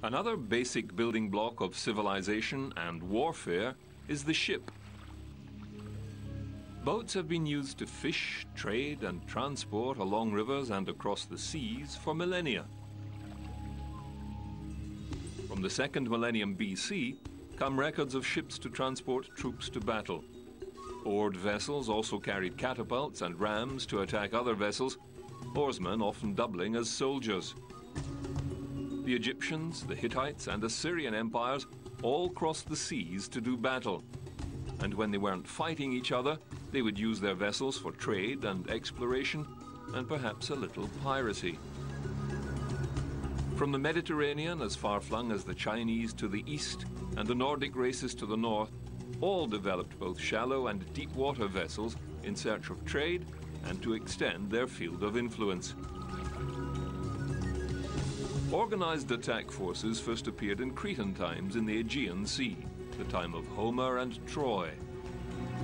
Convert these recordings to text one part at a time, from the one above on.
Another basic building block of civilization and warfare is the ship. Boats have been used to fish, trade and transport along rivers and across the seas for millennia. From the 2nd millennium BC come records of ships to transport troops to battle. Oared vessels also carried catapults and rams to attack other vessels, oarsmen often doubling as soldiers. The Egyptians, the Hittites and Assyrian empires all crossed the seas to do battle. And when they weren't fighting each other, they would use their vessels for trade and exploration, and perhaps a little piracy. From the Mediterranean as far-flung as the Chinese to the east, and the Nordic races to the north, all developed both shallow and deep-water vessels in search of trade and to extend their field of influence. Organized attack forces first appeared in Cretan times in the Aegean Sea, the time of Homer and Troy.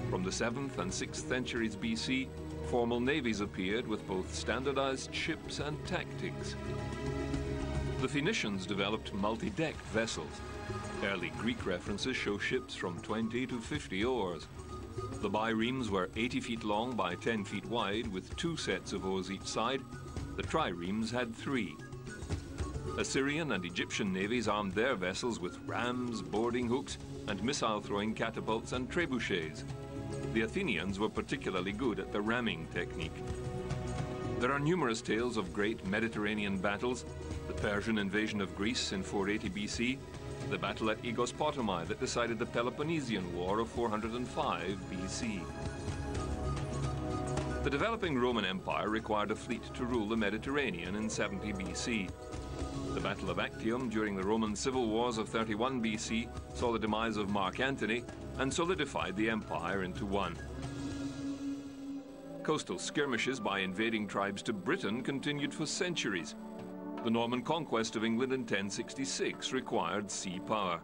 From the 7th and 6th centuries BC, formal navies appeared with both standardized ships and tactics. The Phoenicians developed multi-decked vessels. Early Greek references show ships from 20 to 50 oars. The biremes were 80 feet long by 10 feet wide with 2 sets of oars each side. The triremes had 3. Assyrian and Egyptian navies armed their vessels with rams, boarding hooks, and missile-throwing catapults and trebuchets. The Athenians were particularly good at the ramming technique. There are numerous tales of great Mediterranean battles: the Persian invasion of Greece in 480 BC, the battle at Aegospotami that decided the Peloponnesian War of 405 BC. The developing Roman Empire required a fleet to rule the Mediterranean in 70 BC. The Battle of Actium during the Roman Civil Wars of 31 BC saw the demise of Mark Antony and solidified the empire into one. Coastal skirmishes by invading tribes to Britain continued for centuries. The Norman conquest of England in 1066 required sea power.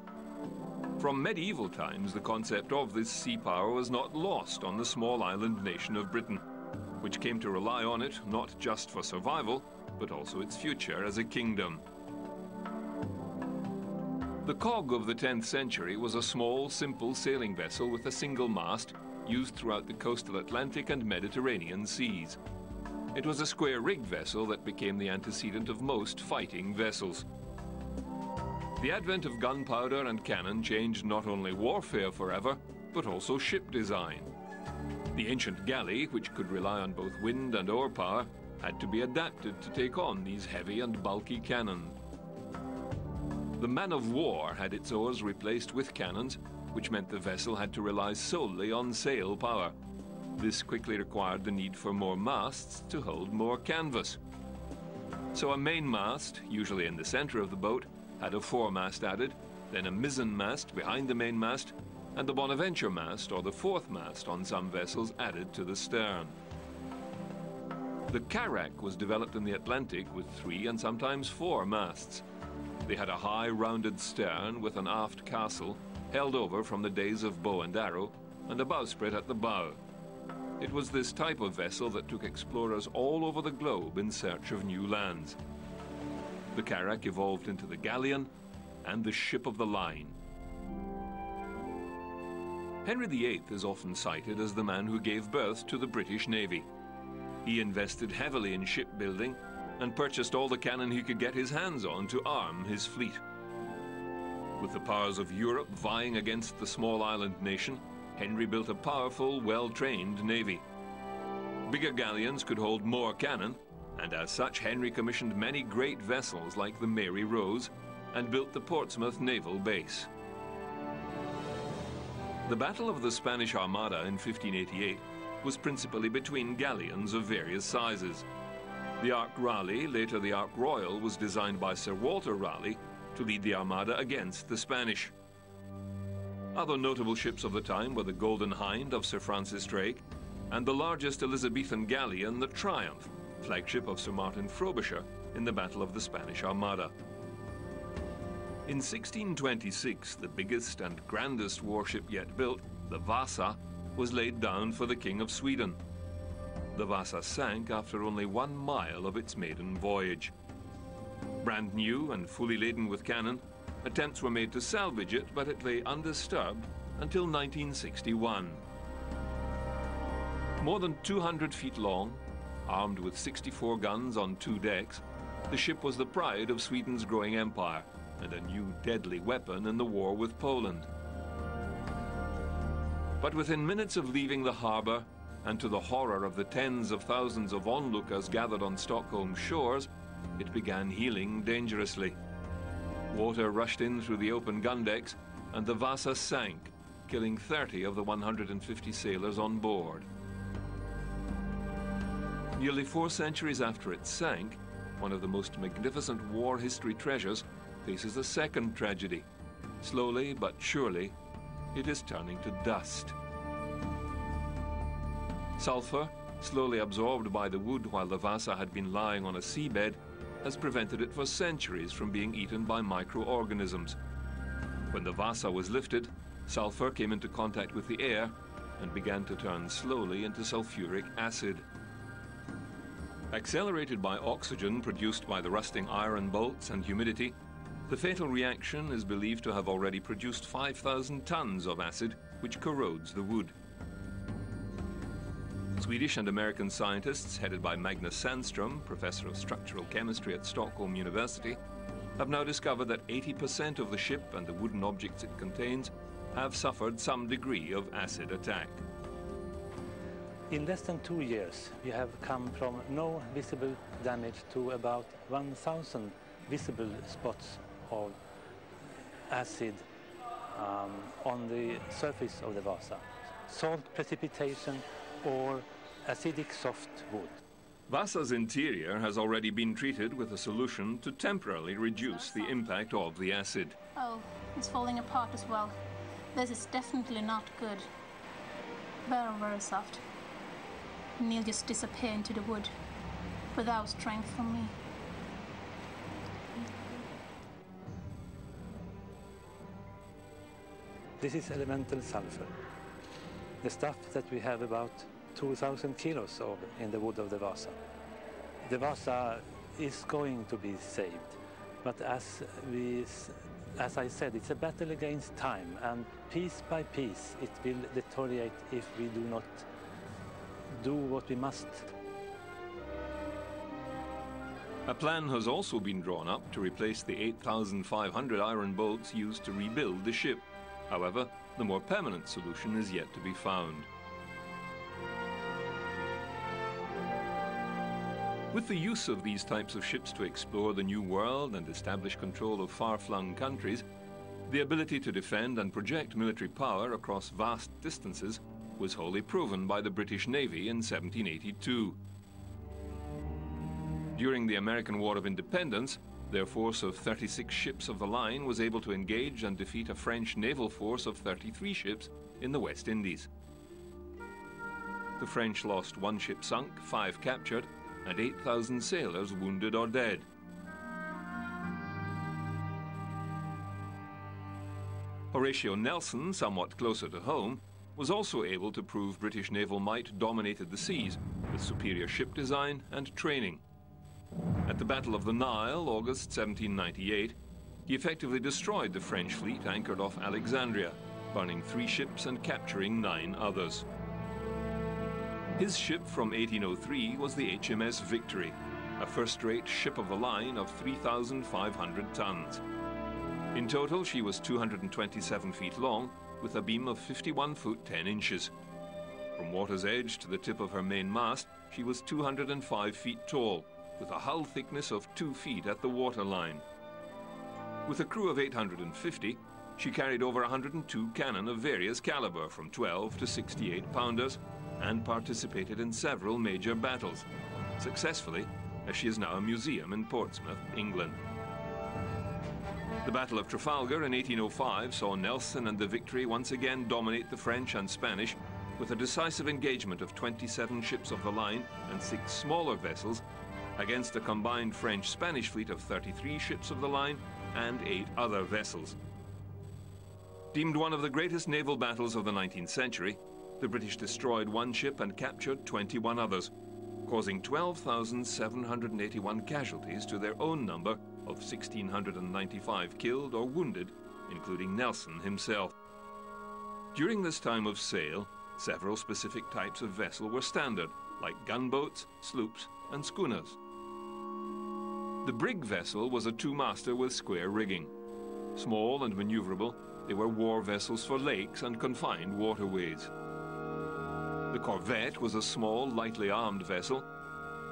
From medieval times, the concept of this sea power was not lost on the small island nation of Britain, which came to rely on it not just for survival, but also its future as a kingdom. The cog of the 10th century was a small, simple sailing vessel with a single mast used throughout the coastal Atlantic and Mediterranean seas. It was a square-rigged vessel that became the antecedent of most fighting vessels. The advent of gunpowder and cannon changed not only warfare forever, but also ship design. The ancient galley, which could rely on both wind and oar power, had to be adapted to take on these heavy and bulky cannon. The man of war had its oars replaced with cannons, which meant the vessel had to rely solely on sail power. This quickly required the need for more masts to hold more canvas. So a mainmast, usually in the center of the boat, had a foremast added, then a mizzen mast behind the mainmast, and the Bonaventure mast, or the fourth mast on some vessels, added to the stern. The carrack was developed in the Atlantic with 3 and sometimes 4 masts. They had a high, rounded stern with an aft castle, held over from the days of bow and arrow, and a bowsprit at the bow. It was this type of vessel that took explorers all over the globe in search of new lands. The carrack evolved into the galleon and the ship of the line. Henry VIII is often cited as the man who gave birth to the British Navy. He invested heavily in shipbuilding and purchased all the cannon he could get his hands on to arm his fleet. With the powers of Europe vying against the small island nation, Henry built a powerful, well-trained navy. Bigger galleons could hold more cannon, and as such Henry commissioned many great vessels like the Mary Rose and built the Portsmouth Naval Base. The Battle of the Spanish Armada in 1588 was principally between galleons of various sizes. The Ark Raleigh, later the Ark Royal, was designed by Sir Walter Raleigh to lead the Armada against the Spanish. Other notable ships of the time were the Golden Hind of Sir Francis Drake and the largest Elizabethan galleon, the Triumph, flagship of Sir Martin Frobisher in the Battle of the Spanish Armada. In 1626, the biggest and grandest warship yet built, the Vasa, was laid down for the King of Sweden. The Vasa sank after only 1 mile of its maiden voyage. Brand new and fully laden with cannon, attempts were made to salvage it, but it lay undisturbed until 1961. More than 200 feet long, armed with 64 guns on 2 decks, the ship was the pride of Sweden's growing empire and a new deadly weapon in the war with Poland. But within minutes of leaving the harbour, and to the horror of the tens of thousands of onlookers gathered on Stockholm's shores, it began heeling dangerously. Water rushed in through the open gun decks, and the Vasa sank, killing 30 of the 150 sailors on board. Nearly 4 centuries after it sank, one of the most magnificent war history treasures faces a second tragedy. Slowly but surely, it is turning to dust. Sulfur, slowly absorbed by the wood while the Vasa had been lying on a seabed, has prevented it for centuries from being eaten by microorganisms. When the Vasa was lifted, sulfur came into contact with the air and began to turn slowly into sulfuric acid. Accelerated by oxygen produced by the rusting iron bolts and humidity, the fatal reaction is believed to have already produced 5,000 tons of acid, which corrodes the wood. Swedish and American scientists, headed by Magnus Sandström, professor of structural chemistry at Stockholm University, have now discovered that 80% of the ship and the wooden objects it contains have suffered some degree of acid attack. In less than 2 years, we have come from no visible damage to about 1,000 visible spots of acid on the surface of the Vasa. Salt precipitation or acidic soft wood. Vasa's interior has already been treated with a solution to temporarily reduce the impact of the acid. Oh, it's falling apart as well. This is definitely not good. Very, very soft. And he'll just disappear into the wood without strength from me. This is elemental sulfur, the stuff that we have about 2,000 kilos of in the wood of the Vasa. The Vasa is going to be saved, but as I said, it's a battle against time, and piece by piece it will deteriorate if we do not do what we must. A plan has also been drawn up to replace the 8,500 iron bolts used to rebuild the ship. However, the more permanent solution is yet to be found. With the use of these types of ships to explore the New World and establish control of far-flung countries, the ability to defend and project military power across vast distances was wholly proven by the British Navy in 1782. During the American War of Independence, their force of 36 ships of the line was able to engage and defeat a French naval force of 33 ships in the West Indies. The French lost 1 ship sunk, 5 captured, and 8,000 sailors wounded or dead. Horatio Nelson, somewhat closer to home, was also able to prove British naval might dominated the seas with superior ship design and training. At the Battle of the Nile, August 1798, he effectively destroyed the French fleet anchored off Alexandria, burning 3 ships and capturing 9 others. His ship from 1803 was the HMS Victory, a first-rate ship of the line of 3,500 tons. In total, she was 227 feet long, with a beam of 51 foot 10 inches. From water's edge to the tip of her main mast, she was 205 feet tall, with a hull thickness of 2 feet at the waterline. With a crew of 850, she carried over 102 cannon of various caliber, from 12 to 68 pounders, and participated in several major battles, successfully, as she is now a museum in Portsmouth, England. The Battle of Trafalgar in 1805 saw Nelson and the Victory once again dominate the French and Spanish with a decisive engagement of 27 ships of the line and 6 smaller vessels against a combined French-Spanish fleet of 33 ships of the line and 8 other vessels. Deemed one of the greatest naval battles of the 19th century, the British destroyed 1 ship and captured 21 others. causing 12,781 casualties to their own number of 1,695 killed or wounded, including Nelson himself. During this time of sail, several specific types of vessel were standard, like gunboats, sloops, and schooners. The brig vessel was a two-master with square rigging. Small and maneuverable, they were war vessels for lakes and confined waterways. The corvette was a small, lightly armed vessel.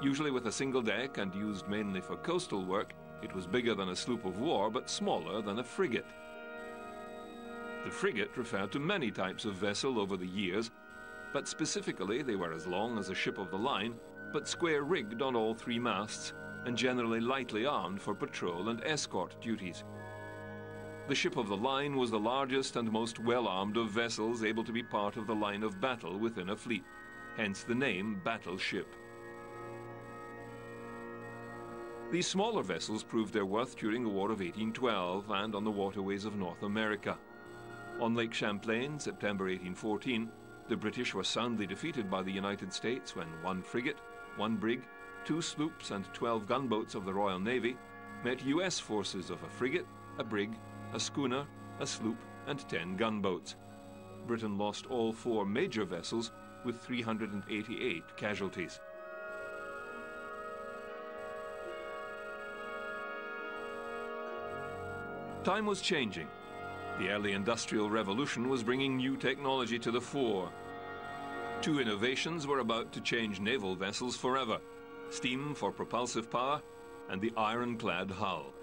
Usually with a single deck and used mainly for coastal work, it was bigger than a sloop of war but smaller than a frigate. The frigate referred to many types of vessel over the years, but specifically they were as long as a ship of the line, but square-rigged on all three masts, and generally lightly armed for patrol and escort duties. The ship of the line was the largest and most well-armed of vessels able to be part of the line of battle within a fleet, hence the name Battle Ship. These smaller vessels proved their worth during the War of 1812 and on the waterways of North America. On Lake Champlain, September 1814, the British were soundly defeated by the United States when one frigate, one brig, two sloops and 12 gunboats of the Royal Navy met U.S. forces of a frigate, a brig, a schooner, a sloop, and 10 gunboats. Britain lost all 4 major vessels with 388 casualties. Time was changing. The early Industrial Revolution was bringing new technology to the fore. 2 innovations were about to change naval vessels forever: steam for propulsive power and the ironclad hull.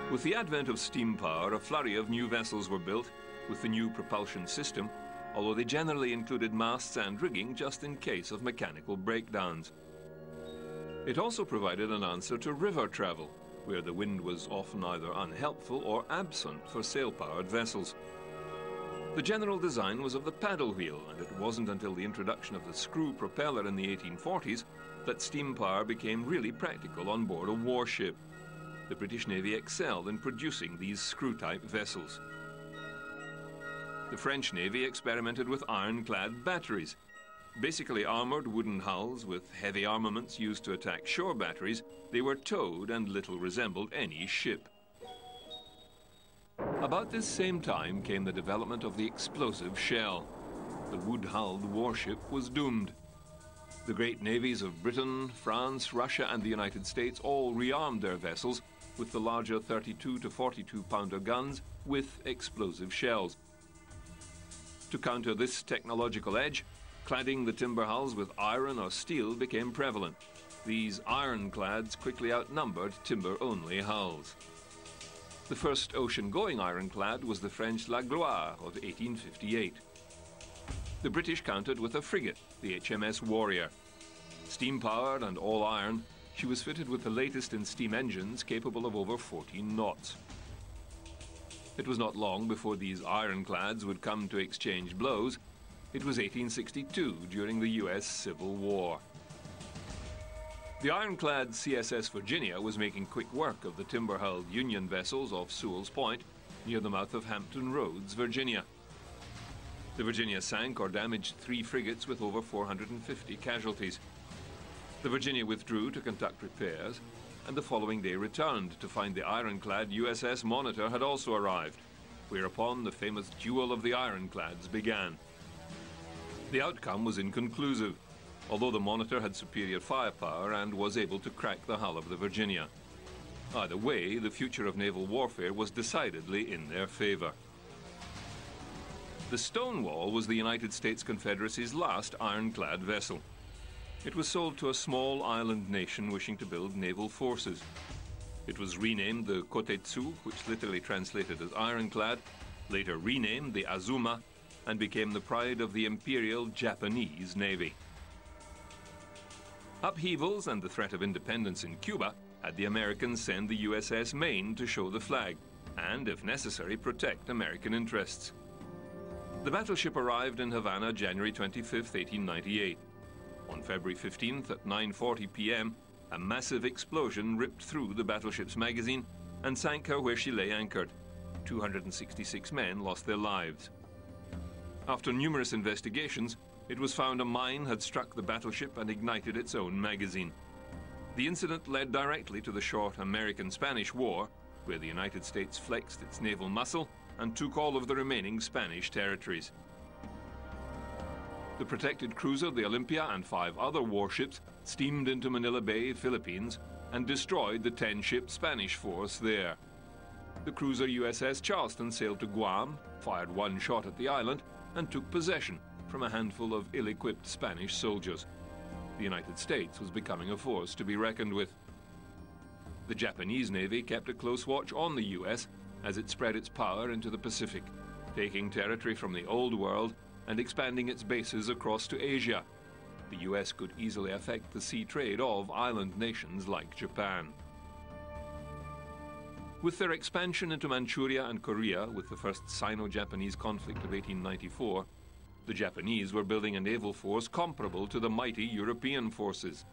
With the advent of steam power, a flurry of new vessels were built with the new propulsion system, although they generally included masts and rigging just in case of mechanical breakdowns. It also provided an answer to river travel, where the wind was often either unhelpful or absent for sail-powered vessels. The general design was of the paddle wheel, and it wasn't until the introduction of the screw propeller in the 1840s that steam power became really practical on board a warship. The British Navy excelled in producing these screw-type vessels. The French Navy experimented with ironclad batteries. Basically armoured wooden hulls with heavy armaments used to attack shore batteries, they were towed and little resembled any ship. About this same time came the development of the explosive shell. The wood-hulled warship was doomed. The great navies of Britain, France, Russia and the United States all rearmed their vessels with the larger 32 to 42-pounder guns with explosive shells. To counter this technological edge, cladding the timber hulls with iron or steel became prevalent. These ironclads quickly outnumbered timber-only hulls. The first ocean-going ironclad was the French La Gloire of 1858. The British countered with a frigate, the HMS Warrior. Steam-powered and all-iron, she was fitted with the latest in steam engines capable of over 14 knots. It was not long before these ironclads would come to exchange blows. It was 1862, during the U.S. Civil War. The ironclad CSS Virginia was making quick work of the timber-hulled Union vessels off Sewell's Point, near the mouth of Hampton Roads, Virginia. The Virginia sank or damaged 3 frigates with over 450 casualties. The Virginia withdrew to conduct repairs, and the following day returned to find the ironclad USS Monitor had also arrived, whereupon the famous Duel of the Ironclads began. The outcome was inconclusive, although the Monitor had superior firepower and was able to crack the hull of the Virginia. Either way, the future of naval warfare was decidedly in their favor. The Stonewall was the United States Confederacy's last ironclad vessel. It was sold to a small island nation wishing to build naval forces. It was renamed the Kotetsu, which literally translated as ironclad, later renamed the Azuma, and became the pride of the Imperial Japanese Navy. Upheavals and the threat of independence in Cuba had the Americans send the USS Maine to show the flag and, if necessary, protect American interests. The battleship arrived in Havana January 25, 1898. On February 15th at 9:40 p.m., a massive explosion ripped through the battleship's magazine and sank her where she lay anchored. 266 men lost their lives. After numerous investigations, it was found a mine had struck the battleship and ignited its own magazine. The incident led directly to the short American-Spanish War, where the United States flexed its naval muscle and took all of the remaining Spanish territories. The protected cruiser, the Olympia, and 5 other warships steamed into Manila Bay, Philippines, and destroyed the 10-ship Spanish force there. The cruiser USS Charleston sailed to Guam, fired 1 shot at the island, and took possession from a handful of ill-equipped Spanish soldiers. The United States was becoming a force to be reckoned with. The Japanese Navy kept a close watch on the US as it spread its power into the Pacific, taking territory from the Old World and expanding its bases across to Asia. The US could easily affect the sea trade of island nations like Japan. With their expansion into Manchuria and Korea with the first Sino-Japanese conflict of 1894, the Japanese were building a naval force comparable to the mighty European forces.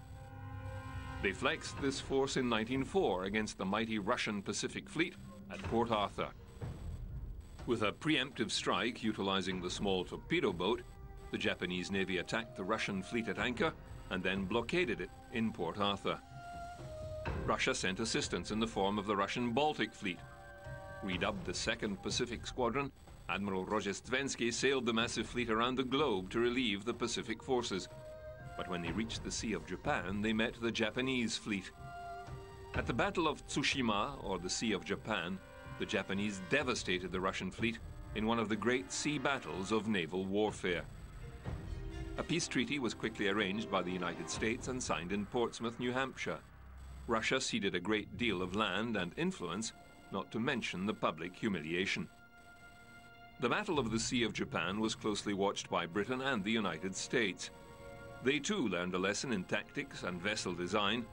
They flexed this force in 1904 against the mighty Russian Pacific Fleet at Port Arthur. With a preemptive strike utilizing the small torpedo boat, the Japanese Navy attacked the Russian fleet at anchor and then blockaded it in Port Arthur. Russia sent assistance in the form of the Russian Baltic Fleet. Redubbed the 2nd Pacific Squadron, Admiral Rozhestvensky sailed the massive fleet around the globe to relieve the Pacific forces. But when they reached the Sea of Japan, they met the Japanese fleet. At the Battle of Tsushima, or the Sea of Japan, the Japanese devastated the Russian fleet in one of the great sea battles of naval warfare. A peace treaty was quickly arranged by the United States and signed in Portsmouth, New Hampshire. Russia ceded a great deal of land and influence, not to mention the public humiliation. The Battle of the Sea of Japan was closely watched by Britain and the United States. They too learned a lesson in tactics and vessel design.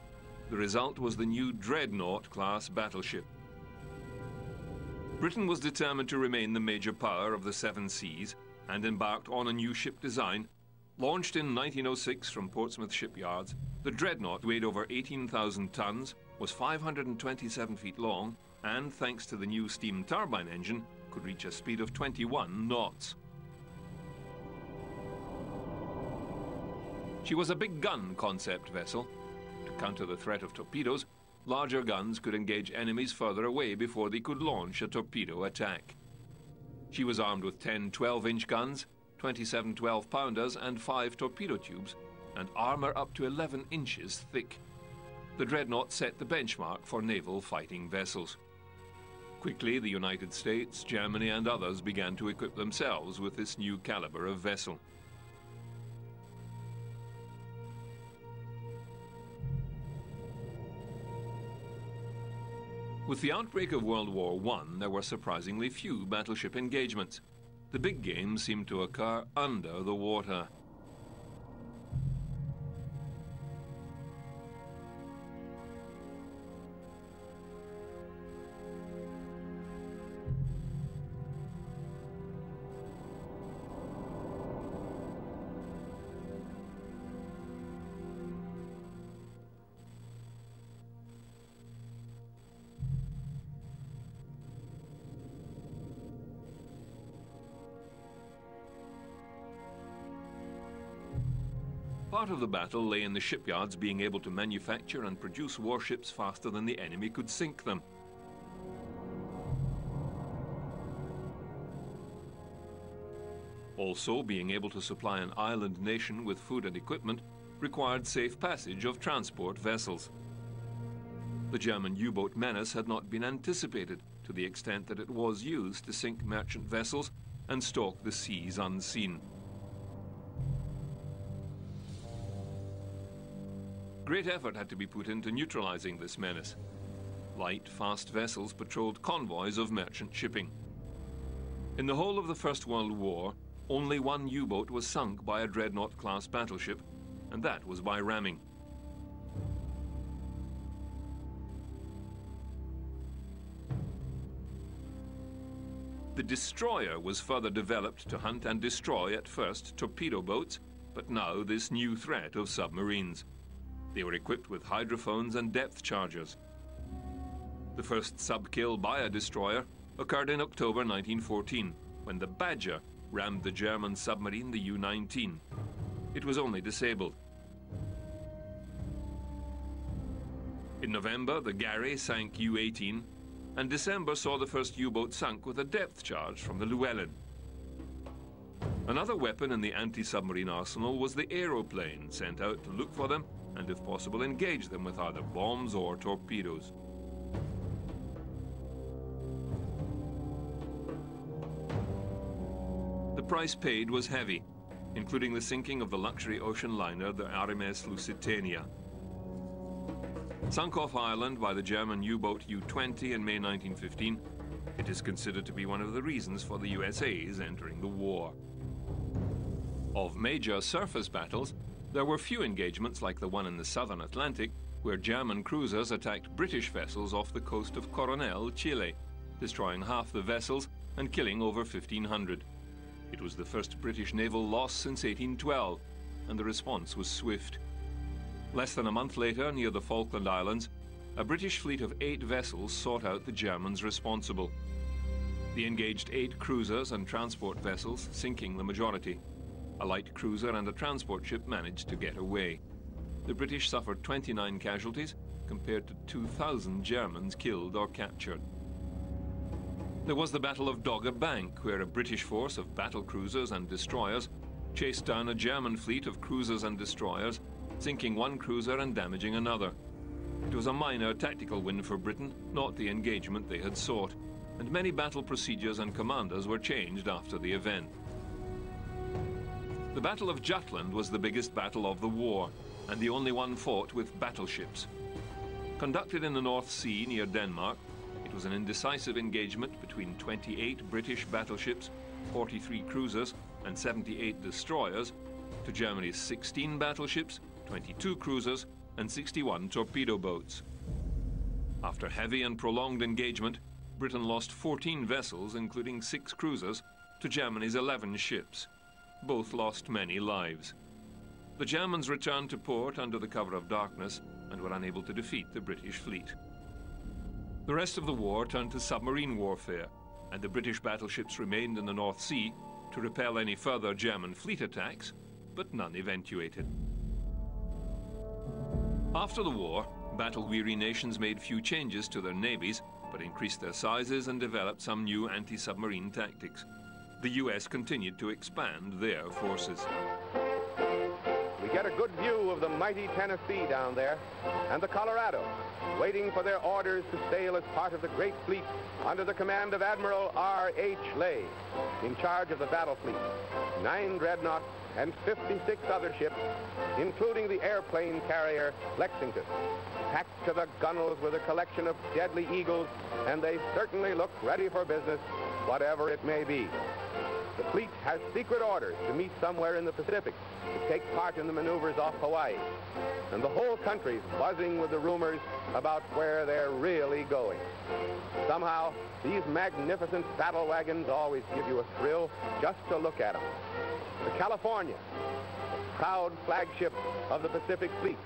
The result was the new Dreadnought-class battleship. Britain was determined to remain the major power of the 7 seas and embarked on a new ship design. Launched in 1906 from Portsmouth shipyards, the Dreadnought weighed over 18,000 tons, was 527 feet long, and thanks to the new steam turbine engine, could reach a speed of 21 knots. She was a big gun concept vessel. To counter the threat of torpedoes, larger guns could engage enemies further away before they could launch a torpedo attack. She was armed with 10 12-inch guns, 27 12-pounders and 5 torpedo tubes, and armor up to 11 inches thick. The Dreadnought set the benchmark for naval fighting vessels. Quickly, the United States, Germany, and others began to equip themselves with this new caliber of vessel. With the outbreak of World War I, there were surprisingly few battleship engagements. The big game seemed to occur under the water. Part of the battle lay in the shipyards being able to manufacture and produce warships faster than the enemy could sink them. Also, being able to supply an island nation with food and equipment required safe passage of transport vessels. The German U-boat menace had not been anticipated to the extent that it was used to sink merchant vessels and stalk the seas unseen. Great effort had to be put into neutralizing this menace. Light, fast vessels patrolled convoys of merchant shipping. In the whole of the First World War, only 1 U-boat was sunk by a Dreadnought-class battleship, and that was by ramming. The destroyer was further developed to hunt and destroy at first torpedo boats, but now this new threat of submarines. They were equipped with hydrophones and depth chargers. The first sub-kill by a destroyer occurred in October 1914, when the Badger rammed the German submarine, the U-19. It was only disabled. In November, the Gary sank U-18, and December saw the first U-boat sunk with a depth charge from the Llewellyn. Another weapon in the anti-submarine arsenal was the aeroplane, sent out to look for them and, if possible, engage them with either bombs or torpedoes. The price paid was heavy, including the sinking of the luxury ocean liner, the RMS Lusitania. Sunk off Ireland by the German U-boat U-20 in May 1915, it is considered to be one of the reasons for the USA's entering the war. Of major surface battles, there were few engagements like the one in the southern Atlantic, where German cruisers attacked British vessels off the coast of Coronel, Chile, destroying half the vessels and killing over 1,500. It was the first British naval loss since 1812, and the response was swift. Less than a month later, near the Falkland Islands, a British fleet of 8 vessels sought out the Germans responsible. They engaged 8 cruisers and transport vessels, sinking the majority. A light cruiser and a transport ship managed to get away. The British suffered 29 casualties, compared to 2,000 Germans killed or captured. There was the Battle of Dogger Bank, where a British force of battle cruisers and destroyers chased down a German fleet of cruisers and destroyers, sinking one cruiser and damaging another. It was a minor tactical win for Britain, not the engagement they had sought, and many battle procedures and commanders were changed after the event. The Battle of Jutland was the biggest battle of the war, and the only one fought with battleships. Conducted in the North Sea near Denmark, it was an indecisive engagement between 28 British battleships, 43 cruisers, and 78 destroyers, to Germany's 16 battleships, 22 cruisers, and 61 torpedo boats. After heavy and prolonged engagement, Britain lost 14 vessels, including 6 cruisers, to Germany's 11 ships. Both lost many lives. The Germans returned to port under the cover of darkness and were unable to defeat the British fleet. The rest of the war turned to submarine warfare, and the British battleships remained in the North Sea to repel any further German fleet attacks, but none eventuated. After the war, battle-weary nations made few changes to their navies, but increased their sizes and developed some new anti-submarine tactics. The US continued to expand their forces. We get a good view of the mighty Tennessee down there, and the Colorado, waiting for their orders to sail as part of the great fleet under the command of Admiral R.H. Lay, in charge of the battle fleet, 9 dreadnoughts and 56 other ships, including the airplane carrier Lexington. Packed to the gunwales with a collection of deadly eagles, and they certainly look ready for business, whatever it may be. The fleet has secret orders to meet somewhere in the Pacific to take part in the maneuvers off Hawaii. And the whole country's buzzing with the rumors about where they're really going. Somehow, these magnificent battle wagons always give you a thrill just to look at them. The California, the proud flagship of the Pacific Fleet.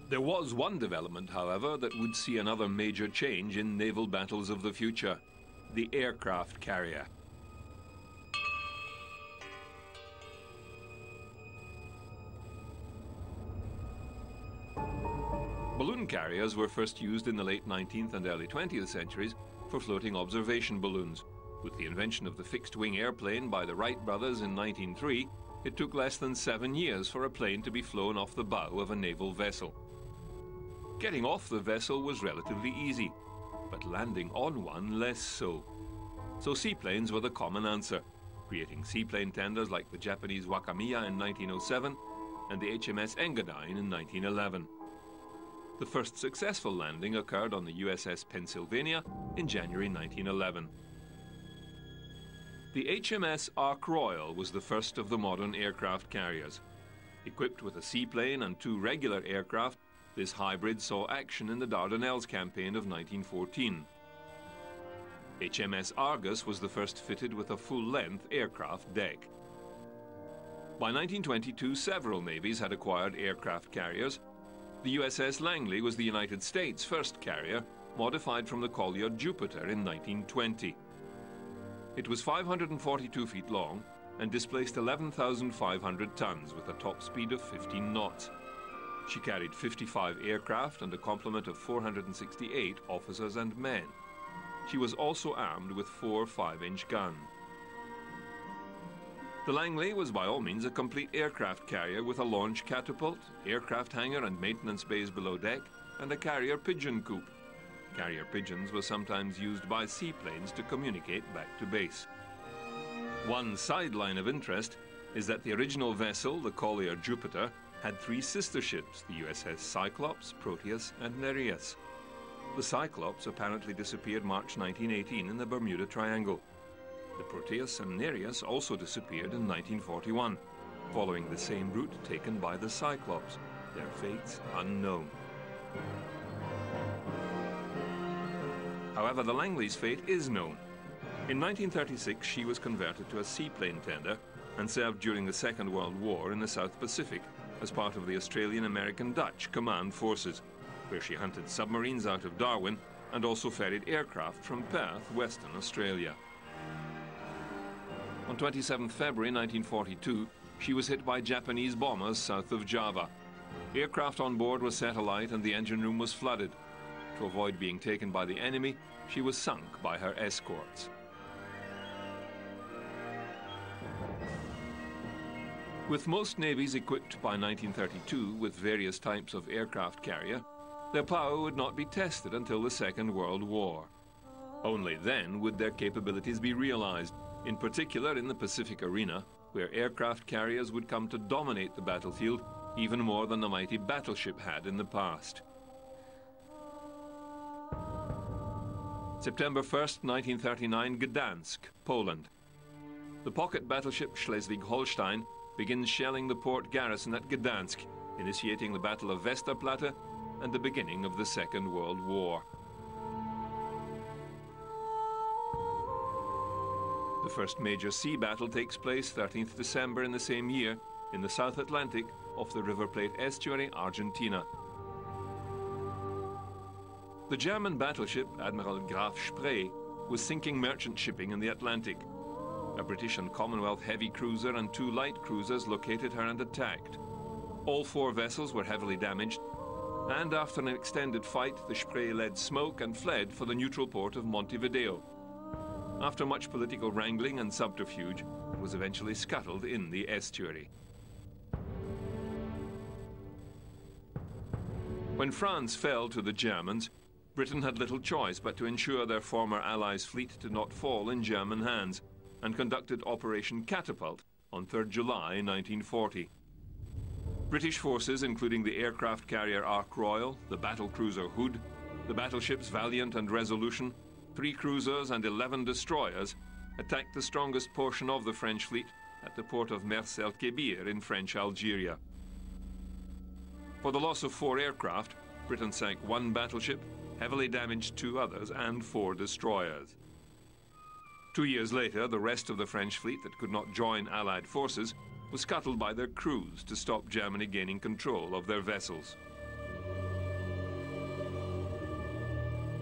There was one development, however, that would see another major change in naval battles of the future: the aircraft carrier. Balloon carriers were first used in the late 19th and early 20th centuries for floating observation balloons. With the invention of the fixed-wing airplane by the Wright brothers in 1903, it took less than 7 years for a plane to be flown off the bow of a naval vessel. Getting off the vessel was relatively easy, but landing on one less so. So seaplanes were the common answer, creating seaplane tenders like the Japanese Wakamiya in 1907 and the HMS Engadine in 1911. The first successful landing occurred on the USS Pennsylvania in January 1911. The HMS Ark Royal was the first of the modern aircraft carriers. Equipped with a seaplane and 2 regular aircraft, this hybrid saw action in the Dardanelles campaign of 1914. HMS Argus was the first fitted with a full-length aircraft deck. By 1922, several navies had acquired aircraft carriers, The USS Langley was the United States' first carrier, modified from the collier Jupiter in 1920. It was 542 feet long and displaced 11,500 tons with a top speed of 15 knots. She carried 55 aircraft and a complement of 468 officers and men. She was also armed with 4 5-inch guns. The Langley was by all means a complete aircraft carrier with a launch catapult, aircraft hangar and maintenance bays below deck, and a carrier pigeon coop. Carrier pigeons were sometimes used by seaplanes to communicate back to base. One sideline of interest is that the original vessel, the collier Jupiter, had 3 sister ships, the USS Cyclops, Proteus, and Nereus. The Cyclops apparently disappeared March 1918 in the Bermuda Triangle. The Proteus and Nereus also disappeared in 1941, following the same route taken by the Cyclops, their fates unknown. However, the Langley's fate is known. In 1936, she was converted to a seaplane tender and served during the Second World War in the South Pacific as part of the Australian-American-Dutch command forces, where she hunted submarines out of Darwin and also ferried aircraft from Perth, Western Australia. On 27 February 1942, she was hit by Japanese bombers south of Java. Aircraft on board was set alight and the engine room was flooded. To avoid being taken by the enemy, she was sunk by her escorts. With most navies equipped by 1932 with various types of aircraft carrier, their power would not be tested until the Second World War. Only then would their capabilities be realized, in particular in the Pacific arena, where aircraft carriers would come to dominate the battlefield even more than the mighty battleship had in the past. September 1st, 1939, Gdansk, Poland. The pocket battleship Schleswig-Holstein begins shelling the port garrison at Gdansk, initiating the Battle of Westerplatte and the beginning of the Second World War. The first major sea battle takes place 13th December in the same year in the South Atlantic off the River Plate estuary, Argentina. The German battleship Admiral Graf Spee was sinking merchant shipping in the Atlantic. A British and Commonwealth heavy cruiser and 2 light cruisers located her and attacked. All 4 vessels were heavily damaged, and after an extended fight, the Spee led smoke and fled for the neutral port of Montevideo. After much political wrangling and subterfuge, it was eventually scuttled in the estuary. When France fell to the Germans, Britain had little choice but to ensure their former allies' fleet did not fall in German hands, and conducted Operation Catapult on 3rd July 1940. British forces, including the aircraft carrier Ark Royal, the battlecruiser Hood, the battleships Valiant and Resolution, 3 cruisers and 11 destroyers, attacked the strongest portion of the French fleet at the port of Mers el-Kébir in French Algeria. For the loss of 4 aircraft, Britain sank 1 battleship, heavily damaged 2 others, and 4 destroyers. 2 years later, the rest of the French fleet that could not join Allied forces was scuttled by their crews to stop Germany gaining control of their vessels.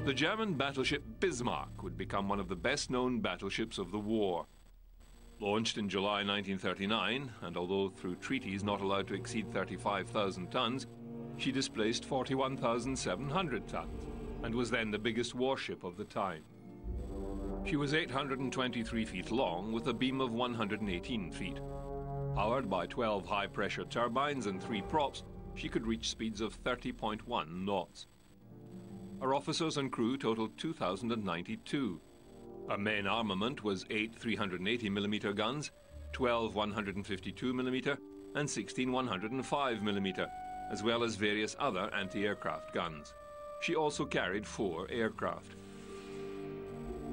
The German battleship Bismarck would become one of the best-known battleships of the war. Launched in July 1939, and although through treaties not allowed to exceed 35,000 tons, she displaced 41,700 tons, and was then the biggest warship of the time. She was 823 feet long with a beam of 118 feet. Powered by 12 high-pressure turbines and 3 props, she could reach speeds of 30.1 knots. Her officers and crew totaled 2,092. Her main armament was 8 380mm guns, 12 152mm, and 16 105mm, as well as various other anti-aircraft guns. She also carried 4 aircraft.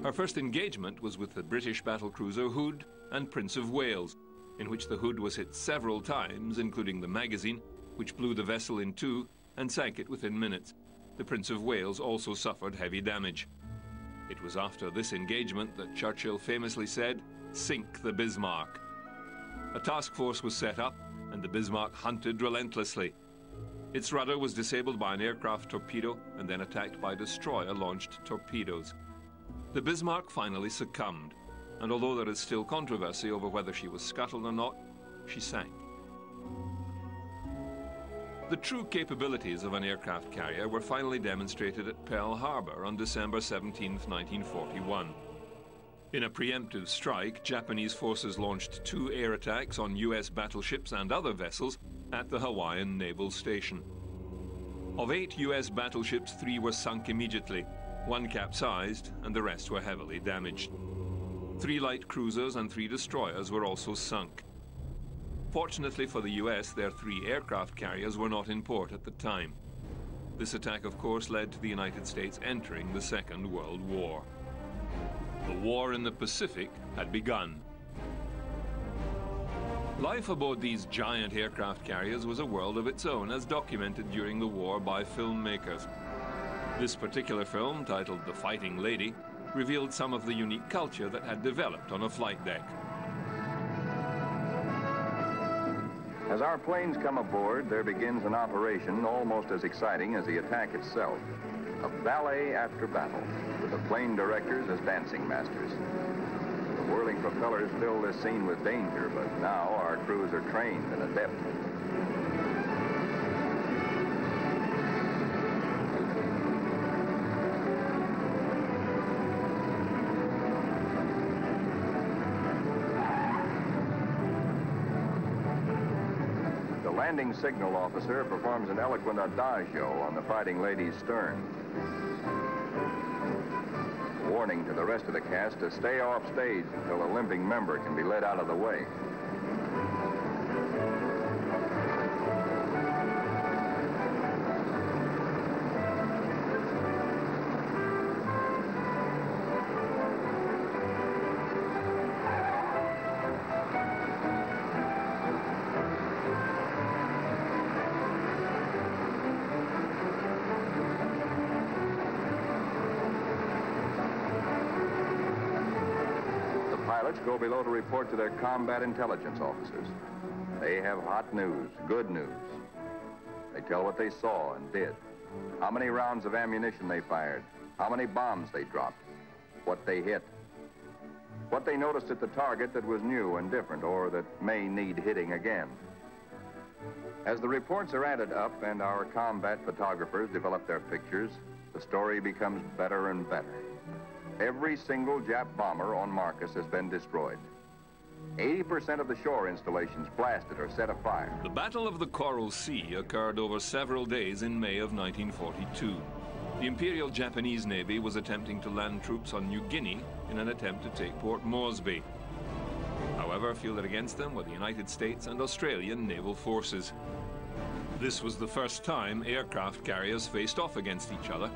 Her first engagement was with the British battlecruiser Hood and Prince of Wales, in which the Hood was hit several times, including the magazine, which blew the vessel in 2 and sank it within minutes. The Prince of Wales also suffered heavy damage. It was after this engagement that Churchill famously said, "Sink the Bismarck." A task force was set up, and the Bismarck hunted relentlessly. Its rudder was disabled by an aircraft torpedo and then attacked by destroyer-launched torpedoes. The Bismarck finally succumbed, and although there is still controversy over whether she was scuttled or not, she sank. The true capabilities of an aircraft carrier were finally demonstrated at Pearl Harbor on December 17, 1941. In a preemptive strike, Japanese forces launched 2 air attacks on US battleships and other vessels at the Hawaiian Naval Station. Of 8 US battleships, 3 were sunk immediately, 1 capsized, and the rest were heavily damaged. 3 light cruisers and 3 destroyers were also sunk. Fortunately for the US, their 3 aircraft carriers were not in port at the time. This attack, of course, led to the United States entering the Second World War. The war in the Pacific had begun. Life aboard these giant aircraft carriers was a world of its own, as documented during the war by filmmakers. This particular film, titled The Fighting Lady, revealed some of the unique culture that had developed on a flight deck. As our planes come aboard, there begins an operation almost as exciting as the attack itself. A ballet after battle, with the plane directors as dancing masters. The whirling propellers fill this scene with danger, but now our crews are trained and adept. The landing signal officer performs an eloquent adagio on the Fighting Lady's stern. Warning to the rest of the cast to stay off stage until a limping member can be led out of the way. Pilots go below to report to their combat intelligence officers. They have hot news, good news. They tell what they saw and did, how many rounds of ammunition they fired, how many bombs they dropped, what they hit, what they noticed at the target that was new and different or that may need hitting again. As the reports are added up and our combat photographers develop their pictures, the story becomes better and better. Every single Jap bomber on Marcus has been destroyed. 80% of the shore installations blasted or set afire. The Battle of the Coral Sea occurred over several days in May of 1942. The Imperial Japanese Navy was attempting to land troops on New Guinea in an attempt to take Port Moresby. However, fielded against them were the United States and Australian naval forces. This was the first time aircraft carriers faced off against each other,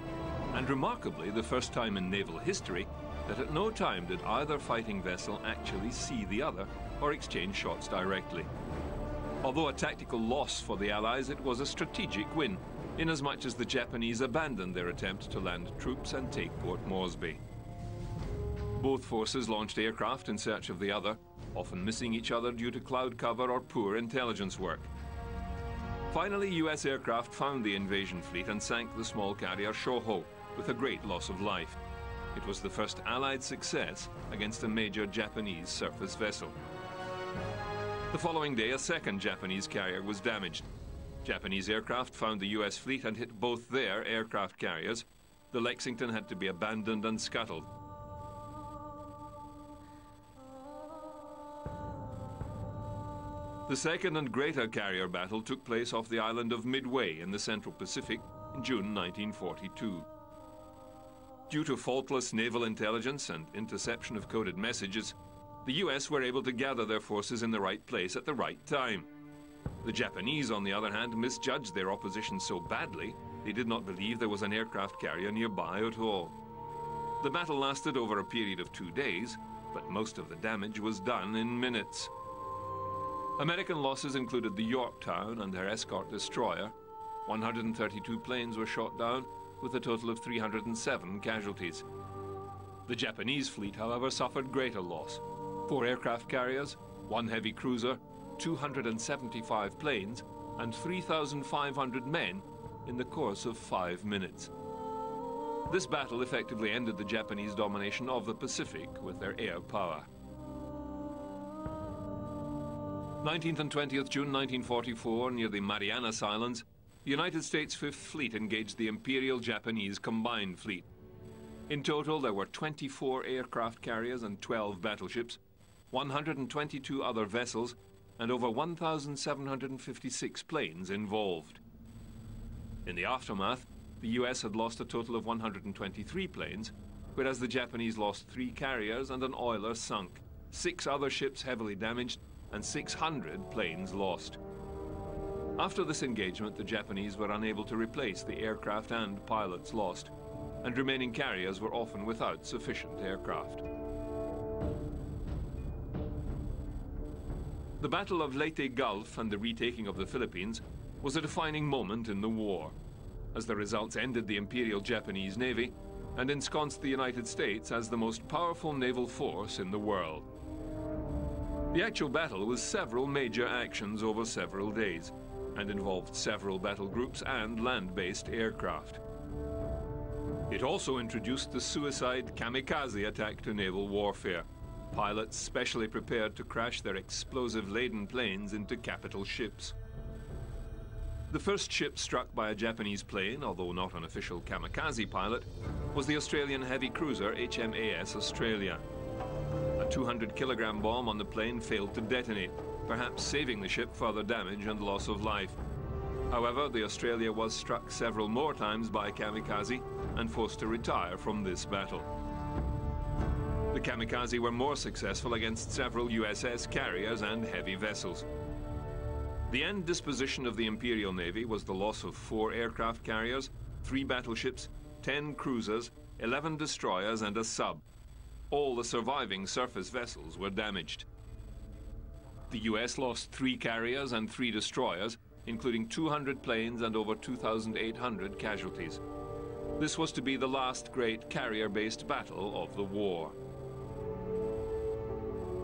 and remarkably, the first time in naval history that at no time did either fighting vessel actually see the other or exchange shots directly. Although a tactical loss for the Allies, it was a strategic win, inasmuch as the Japanese abandoned their attempt to land troops and take Port Moresby. Both forces launched aircraft in search of the other, often missing each other due to cloud cover or poor intelligence work. Finally, US aircraft found the invasion fleet and sank the small carrier Shoho, with a great loss of life. It was the first Allied success against a major Japanese surface vessel. The following day, a second Japanese carrier was damaged. Japanese aircraft found the US fleet and hit both their aircraft carriers. The Lexington had to be abandoned and scuttled. The second and greater carrier battle took place off the island of Midway in the Central Pacific in June 1942. Due to faultless naval intelligence and interception of coded messages, the US were able to gather their forces in the right place at the right time. The Japanese, on the other hand, misjudged their opposition so badly, they did not believe there was an aircraft carrier nearby at all. The battle lasted over a period of 2 days, but most of the damage was done in minutes. American losses included the Yorktown and her escort destroyer. 132 planes were shot down, with a total of 307 casualties. The Japanese fleet, however, suffered greater loss. 4 aircraft carriers, 1 heavy cruiser, 275 planes, and 3,500 men in the course of 5 minutes. This battle effectively ended the Japanese domination of the Pacific with their air power. 19th and 20th June 1944, near the Marianas Islands, the United States Fifth Fleet engaged the Imperial Japanese Combined Fleet. In total, there were 24 aircraft carriers and 12 battleships, 122 other vessels, and over 1,756 planes involved. In the aftermath, the US had lost a total of 123 planes, whereas the Japanese lost 3 carriers and an oiler sunk, 6 other ships heavily damaged, and 600 planes lost. After this engagement, the Japanese were unable to replace the aircraft and pilots lost, and remaining carriers were often without sufficient aircraft. The Battle of Leyte Gulf and the retaking of the Philippines was a defining moment in the war, as the results ended the Imperial Japanese Navy and ensconced the United States as the most powerful naval force in the world. The actual battle was several major actions over several days and involved several battle groups and land-based aircraft. It also introduced the suicide kamikaze attack to naval warfare, pilots specially prepared to crash their explosive-laden planes into capital ships. The first ship struck by a Japanese plane, although not an official kamikaze pilot, was the Australian heavy cruiser HMAS Australia. A 200-kilogram bomb on the plane failed to detonate, perhaps saving the ship further damage and loss of life. However, the Australia was struck several more times by kamikaze and forced to retire from this battle. The kamikaze were more successful against several USS carriers and heavy vessels. The end disposition of the Imperial Navy was the loss of 4 aircraft carriers, 3 battleships, 10 cruisers, 11 destroyers and a sub. All the surviving surface vessels were damaged. The US lost 3 carriers and 3 destroyers, including 200 planes and over 2,800 casualties. This was to be the last great carrier-based battle of the war.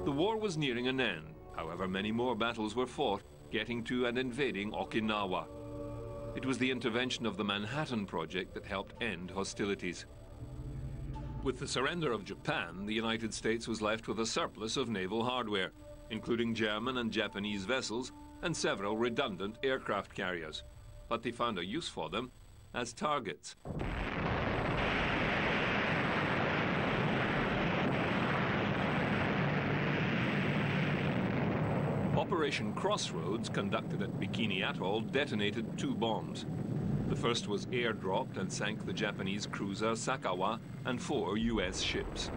The war was nearing an end. However, many more battles were fought, getting to and invading Okinawa. It was the intervention of the Manhattan Project that helped end hostilities. With the surrender of Japan, the United States was left with a surplus of naval hardware, including German and Japanese vessels and several redundant aircraft carriers. But they found a use for them as targets. Operation Crossroads, conducted at Bikini Atoll, detonated 2 bombs. The first was airdropped and sank the Japanese cruiser Sakawa and 4 US ships.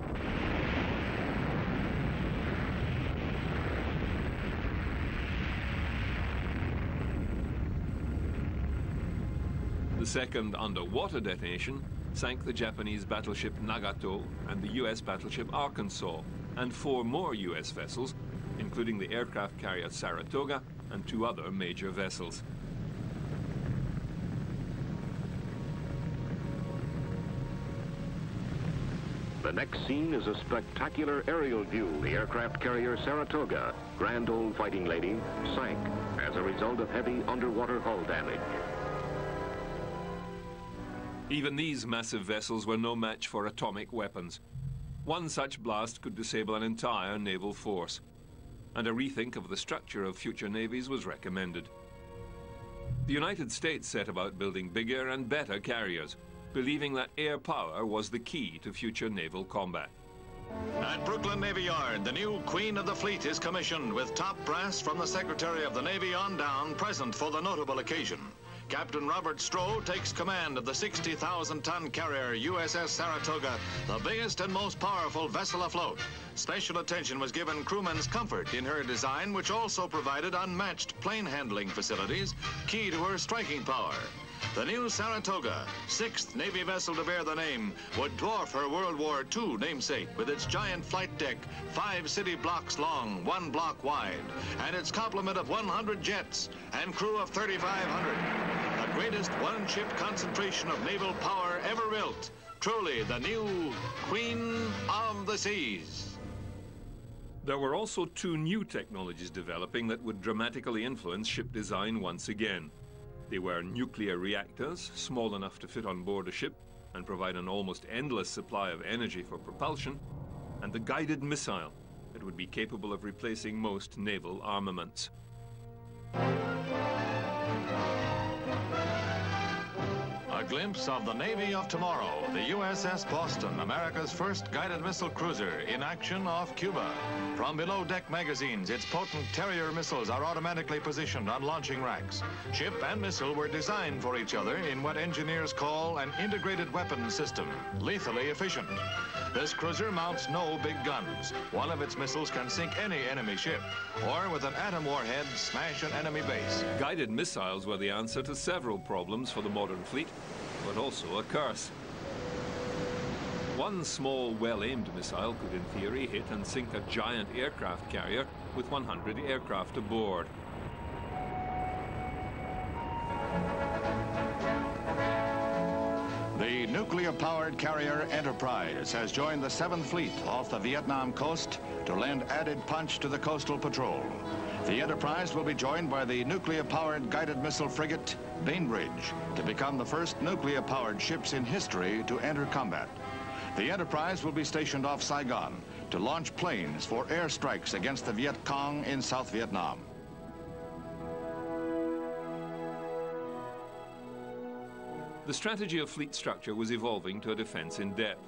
The second underwater detonation sank the Japanese battleship Nagato and the US battleship Arkansas and 4 more US vessels, including the aircraft carrier Saratoga and 2 other major vessels. The next scene is a spectacular aerial view. The aircraft carrier Saratoga, grand old fighting lady, sank as a result of heavy underwater hull damage. Even these massive vessels were no match for atomic weapons. One such blast could disable an entire naval force, and a rethink of the structure of future navies was recommended. The United States set about building bigger and better carriers, believing that air power was the key to future naval combat. At Brooklyn Navy Yard, the new Queen of the Fleet is commissioned with top brass from the Secretary of the Navy on down present for the notable occasion. Captain Robert Stroh takes command of the 60,000-ton carrier USS Saratoga, the biggest and most powerful vessel afloat. Special attention was given crewmen's comfort in her design, which also provided unmatched plane handling facilities, key to her striking power. The new Saratoga, 6th Navy vessel to bear the name, would dwarf her World War II namesake with its giant flight deck, 5 city blocks long, 1 block wide, and its complement of 100 jets and crew of 3,500. The greatest one-ship concentration of naval power ever built. Truly the new Queen of the Seas. There were also two new technologies developing that would dramatically influence ship design once again. They were nuclear reactors, small enough to fit on board a ship and provide an almost endless supply of energy for propulsion, and the guided missile that would be capable of replacing most naval armaments. A glimpse of the Navy of tomorrow, the USS Boston, America's first guided missile cruiser in action off Cuba. From below deck magazines, its potent Terrier missiles are automatically positioned on launching racks. Ship and missile were designed for each other in what engineers call an integrated weapons system, lethally efficient. This cruiser mounts no big guns. One of its missiles can sink any enemy ship, or with an atom warhead, smash an enemy base. Guided missiles were the answer to several problems for the modern fleet, but also a curse. One small, well-aimed missile could in theory hit and sink a giant aircraft carrier with 100 aircraft aboard. The nuclear-powered carrier Enterprise has joined the 7th Fleet off the Vietnam coast to lend added punch to the coastal patrol. The Enterprise will be joined by the nuclear-powered guided missile frigate Bainbridge to become the first nuclear-powered ships in history to enter combat. The Enterprise will be stationed off Saigon to launch planes for airstrikes against the Viet Cong in South Vietnam. The strategy of fleet structure was evolving to a defense in depth.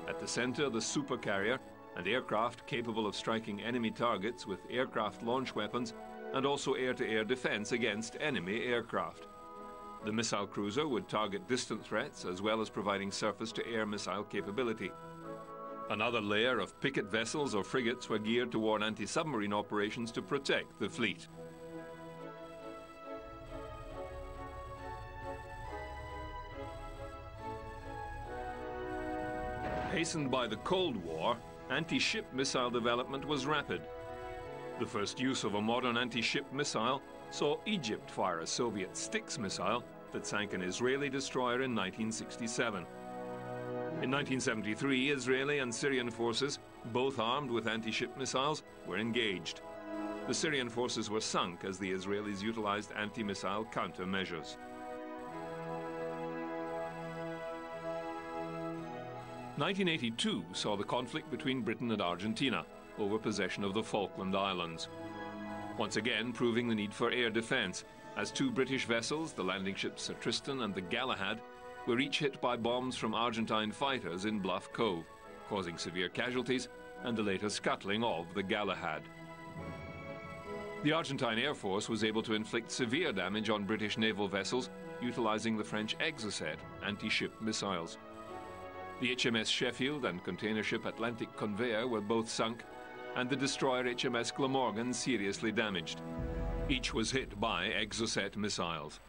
At the center, the supercarrier and aircraft capable of striking enemy targets with aircraft launch weapons and also air-to-air defense against enemy aircraft. The missile cruiser would target distant threats as well as providing surface-to-air missile capability. Another layer of picket vessels or frigates were geared toward anti-submarine operations to protect the fleet. Hastened by the Cold War, anti-ship missile development was rapid. The first use of a modern anti-ship missile saw Egypt fire a Soviet Styx missile that sank an Israeli destroyer in 1967. In 1973, Israeli and Syrian forces, both armed with anti-ship missiles, were engaged. The Syrian forces were sunk as the Israelis utilized anti-missile countermeasures. '82 saw the conflict between Britain and Argentina over possession of the Falkland Islands, once again proving the need for air defense, as two British vessels, the landing ships Sir Tristan and the Galahad, were each hit by bombs from Argentine fighters in Bluff Cove, causing severe casualties and the later scuttling of the Galahad. The Argentine Air Force was able to inflict severe damage on British naval vessels utilizing the French Exocet anti-ship missiles. The HMS Sheffield and container ship Atlantic Conveyor were both sunk, and the destroyer HMS Glamorgan seriously damaged. Each was hit by Exocet missiles.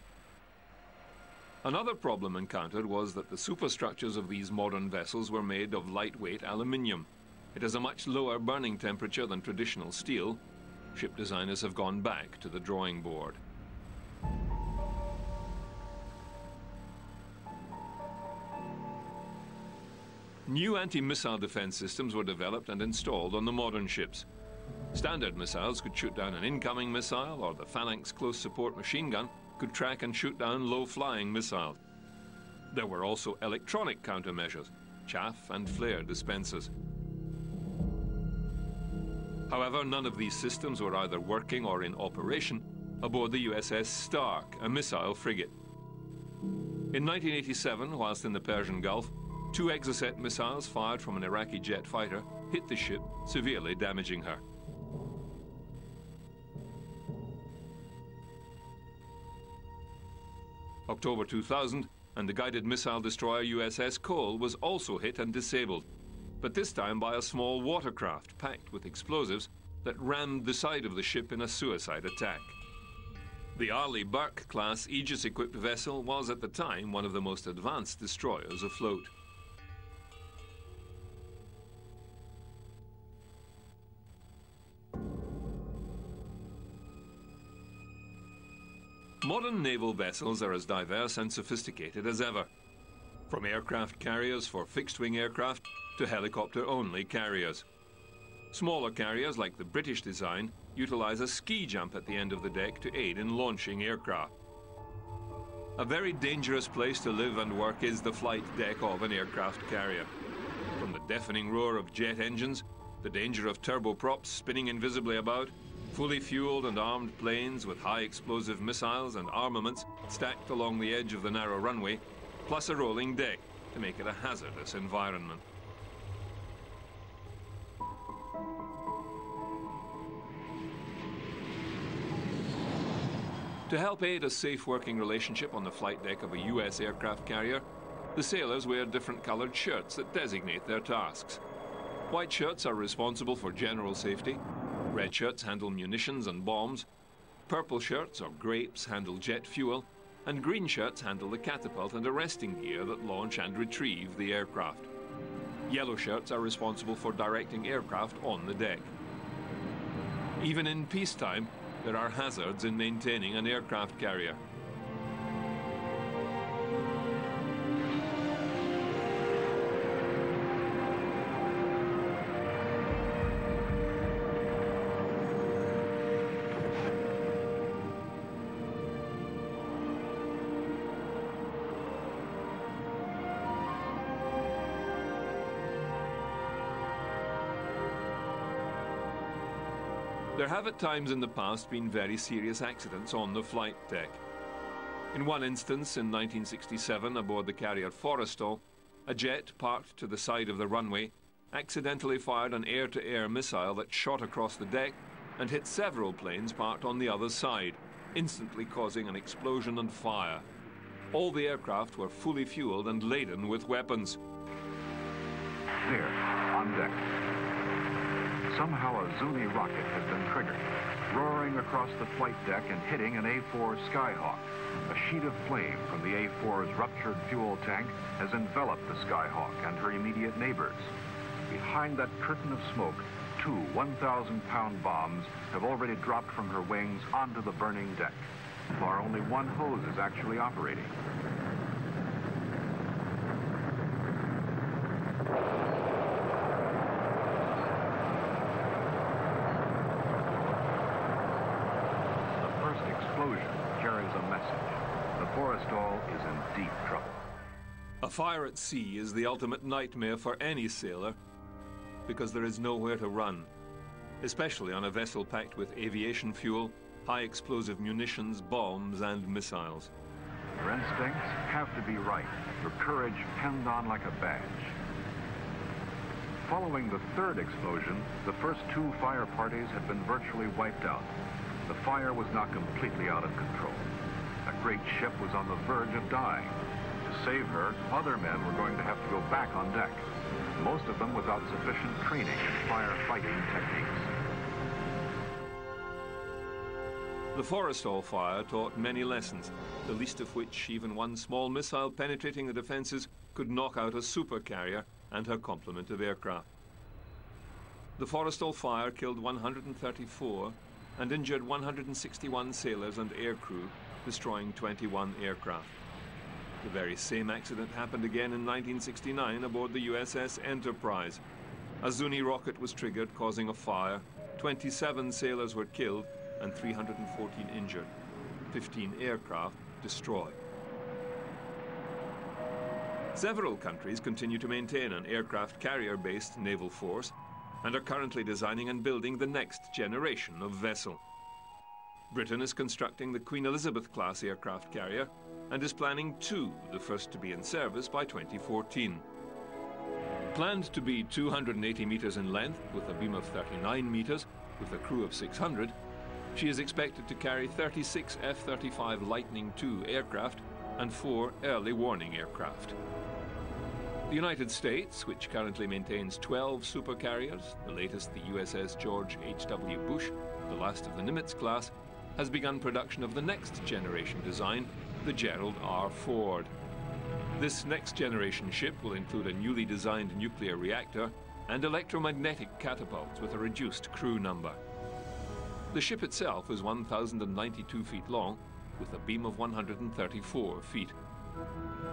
Another problem encountered was that the superstructures of these modern vessels were made of lightweight aluminium. It has a much lower burning temperature than traditional steel. Ship designers have gone back to the drawing board. New anti-missile defense systems were developed and installed on the modern ships. Standard missiles could shoot down an incoming missile, or the Phalanx close support machine gun could track and shoot down low-flying missiles. There were also electronic countermeasures, chaff and flare dispensers. However, none of these systems were either working or in operation aboard the USS Stark, a missile frigate. In 1987, whilst in the Persian Gulf, two Exocet missiles fired from an Iraqi jet fighter hit the ship, severely damaging her. October 2000, and the guided missile destroyer USS Cole was also hit and disabled, but this time by a small watercraft packed with explosives that rammed the side of the ship in a suicide attack. The Arleigh Burke-class Aegis-equipped vessel was at the time one of the most advanced destroyers afloat. Modern naval vessels are as diverse and sophisticated as ever, from aircraft carriers for fixed-wing aircraft to helicopter-only carriers. Smaller carriers, like the British design, utilize a ski jump at the end of the deck to aid in launching aircraft. A very dangerous place to live and work is the flight deck of an aircraft carrier. From the deafening roar of jet engines, the danger of turboprops spinning invisibly about, fully fueled and armed planes with high explosive missiles and armaments stacked along the edge of the narrow runway, plus a rolling deck to make it a hazardous environment. To help aid a safe working relationship on the flight deck of a US aircraft carrier, the sailors wear different colored shirts that designate their tasks. White shirts are responsible for general safety, red shirts handle munitions and bombs, purple shirts or grapes handle jet fuel, and green shirts handle the catapult and arresting gear that launch and retrieve the aircraft. Yellow shirts are responsible for directing aircraft on the deck. Even in peacetime, there are hazards in maintaining an aircraft carrier. There have at times in the past been very serious accidents on the flight deck. In one instance in 1967 aboard the carrier Forrestal, a jet parked to the side of the runway accidentally fired an air-to-air missile that shot across the deck and hit several planes parked on the other side, instantly causing an explosion and fire. All the aircraft were fully fueled and laden with weapons. There, on deck. Somehow a Zuni rocket has been triggered, roaring across the flight deck and hitting an A-4 Skyhawk. A sheet of flame from the A-4's ruptured fuel tank has enveloped the Skyhawk and her immediate neighbors. Behind that curtain of smoke, two 1,000-pound bombs have already dropped from her wings onto the burning deck, while only one hose is actually operating. Is in deep trouble. A fire at sea is the ultimate nightmare for any sailor because there is nowhere to run, especially on a vessel packed with aviation fuel, high explosive munitions, bombs and missiles. Your instincts have to be right, your courage pinned on like a badge. Following the third explosion, the first two fire parties had been virtually wiped out. The fire was not completely out of control. A great ship was on the verge of dying. To save her, other men were going to have to go back on deck, most of them without sufficient training in firefighting techniques. The Forrestal fire taught many lessons, the least of which even one small missile penetrating the defenses could knock out a supercarrier and her complement of aircraft. The Forrestal fire killed 134 and injured 161 sailors and aircrew, destroying 21 aircraft. The very same accident happened again in 1969 aboard the USS Enterprise. A Zuni rocket was triggered, causing a fire. 27 sailors were killed and 314 injured. 15 aircraft destroyed. Several countries continue to maintain an aircraft carrier-based naval force and are currently designing and building the next generation of vessel. Britain is constructing the Queen Elizabeth-class aircraft carrier and is planning two, the first to be in service by 2014. Planned to be 280 meters in length with a beam of 39 meters with a crew of 600, she is expected to carry 36 F-35 Lightning II aircraft and 4 early warning aircraft. The United States, which currently maintains 12 supercarriers, the latest the USS George H.W. Bush, the last of the Nimitz class, has begun production of the next generation design, the Gerald R. Ford. This next generation ship will include a newly designed nuclear reactor and electromagnetic catapults with a reduced crew number. The ship itself is 1,092 feet long with a beam of 134 feet.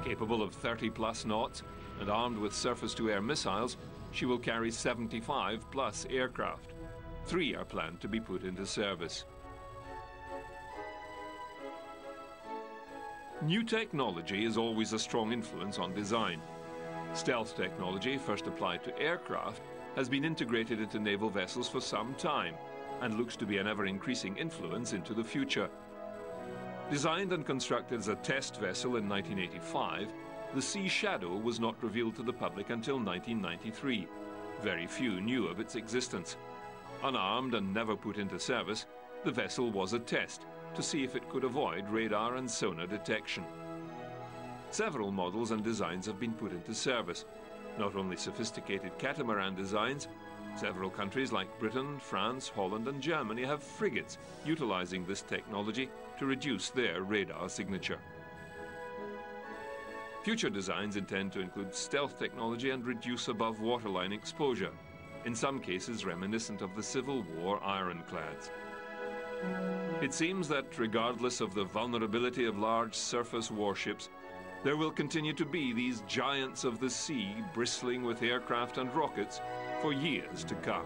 Capable of 30-plus knots and armed with surface-to-air missiles, she will carry 75 plus aircraft. 3 are planned to be put into service. New technology is always a strong influence on design. Stealth technology, first applied to aircraft, has been integrated into naval vessels for some time and looks to be an ever-increasing influence into the future. Designed and constructed as a test vessel in 1985, the Sea Shadow was not revealed to the public until 1993. Very few knew of its existence. Unarmed and never put into service, the vessel was a test to see if it could avoid radar and sonar detection. Several models and designs have been put into service. Not only sophisticated catamaran designs, several countries like Britain, France, Holland and Germany have frigates utilizing this technology to reduce their radar signature. Future designs intend to include stealth technology and reduce above waterline exposure, in some cases reminiscent of the Civil War ironclads. It seems that regardless of the vulnerability of large surface warships, there will continue to be these giants of the sea bristling with aircraft and rockets for years to come.